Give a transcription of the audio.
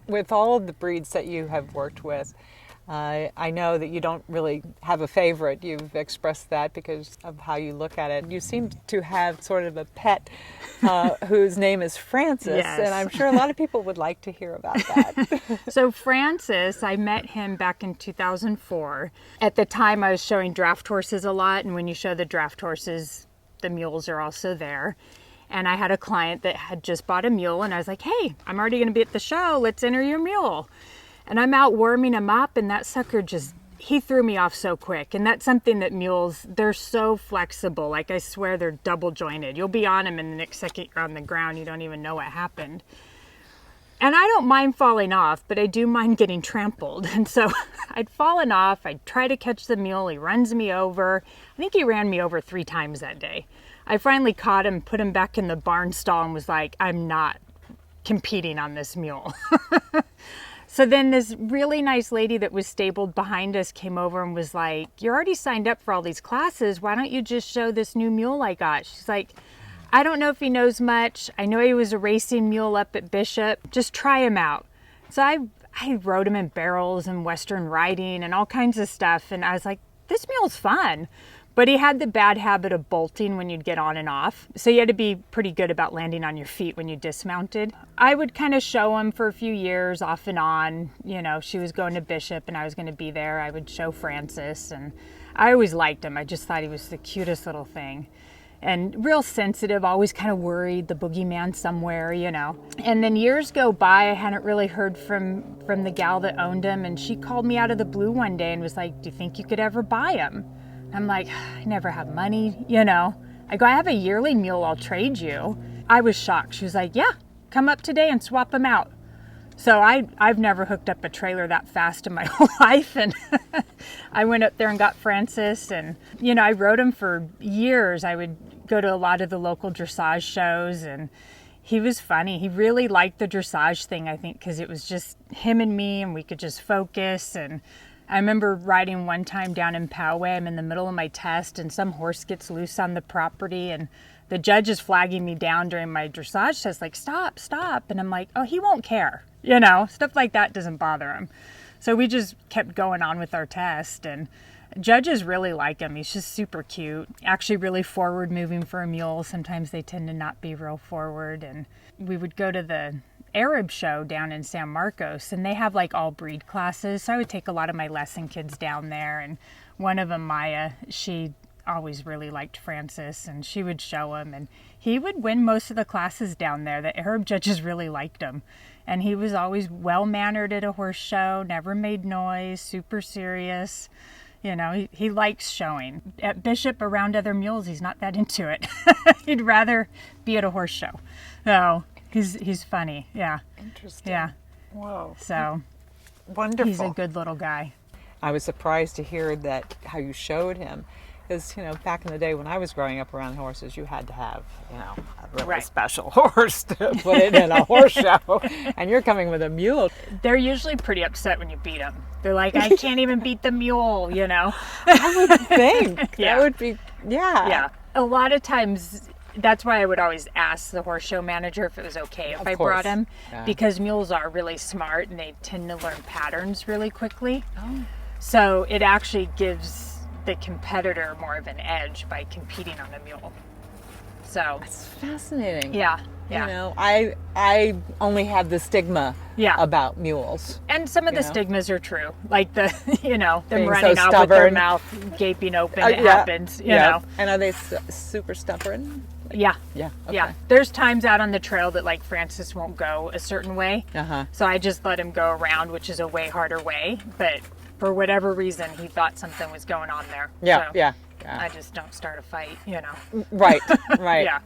With all of the breeds that you have worked with, I know that you don't really have a favorite. You've expressed that because of how you look at it. You seem to have sort of a pet whose name is Francis, Yes. and I'm sure a lot of people would like to hear about that. So Francis, I met him back in 2004. At the time, I was showing draft horses a lot, and when you show the draft horses, the mules are also there. And I had a client that had just bought a mule, and I was like, hey, I'm already going to be at the show. Let's enter your mule. And I'm out warming him up, and that sucker he threw me off so quick. And that's something that mules, they're so flexible. Like, I swear they're double jointed. You'll be on them, and the next second you're on the ground. You don't even know what happened. And I don't mind falling off, but I do mind getting trampled. And so I'd fallen off. I'd try to catch the mule. He runs me over. I think he ran me over 3 times that day. I finally caught him, put him back in the barn stall, and was like, I'm not competing on this mule. So then this really nice lady that was stabled behind us came over and was like, you're already signed up for all these classes. Why don't you just show this new mule I got? She's like, I don't know if he knows much. I know he was a racing mule up at Bishop. Just try him out. So I rode him in barrels and Western riding and all kinds of stuff. And I was like, this mule's fun. But he had the bad habit of bolting when you'd get on and off. So you had to be pretty good about landing on your feet when you dismounted. I would kind of show him for a few years off and on. You know, she was going to Bishop and I was going to be there. I would show Francis, and I always liked him. I just thought he was the cutest little thing. And real sensitive, always kind of worried, the boogeyman somewhere, you know. And then years go by, I hadn't really heard from the gal that owned him. And she called me out of the blue one day and was like, do you think you could ever buy him? I'm like, I never have money, you know. I go, I have a yearly mule, I'll trade you. I was shocked. She was like, yeah, come up today and swap him out. So I've never hooked up a trailer that fast in my whole life. And I went up there and got Francis, and, you know, I rode him for years. I would go to a lot of the local dressage shows, and he was funny. He really liked the dressage thing, I think, because it was just him and me, and we could just focus. And I remember riding one time down in Poway. I'm in the middle of my test, and some horse gets loose on the property, and the judge is flagging me down during my dressage test, like, stop, stop. And I'm like, oh, he won't care. You know, stuff like that doesn't bother him. So we just kept going on with our test, and judges really like him. He's just super cute. Actually really forward moving for a mule. Sometimes they tend to not be real forward. And we would go to the Arab show down in San Marcos, and they have like all breed classes. So I would take a lot of my lesson kids down there, and one of them, Maya, she always really liked Francis, and she would show him, and he would win most of the classes down there. The Arab judges really liked him, and he was always well-mannered at a horse show, never made noise, super serious. You know, he likes showing. At Bishop, around other mules, he's not that into it. He'd rather be at a horse show. So he's funny, yeah. Interesting. Yeah. Whoa. So Wonderful. he's a good little guy. I was surprised to hear that, how you showed him. Because, you know, back in the day when I was growing up around horses, you had to have, you know, a really Right. special horse to put it in a horse show. And you're coming with a mule. They're usually pretty upset when you beat them. They're like, I can't even beat the mule, you know? I would think. Yeah. That would be, yeah. Yeah. A lot of times, that's why I would always ask the horse show manager if it was okay if Of I course. brought him. Yeah. Because mules are really smart and they tend to learn patterns really quickly. Oh. So it actually gives the competitor more of an edge by competing on a mule. So, It's fascinating. yeah. Yeah. You know, I only have the stigma Yeah. about mules. And some of the You know? stigmas are true. Like the, you know, them Being running so out with their stubborn. mouth gaping open. It Yeah. happens, you know. And are they super stubborn? Yeah. Yeah. Okay. Yeah. There's times out on the trail that like Francis won't go a certain way. Uh-huh. So I just let him go around, which is a way harder way. But for whatever reason, he thought something was going on there. Yeah. So Yeah. I just don't start a fight, you know. Right. Right. Yeah.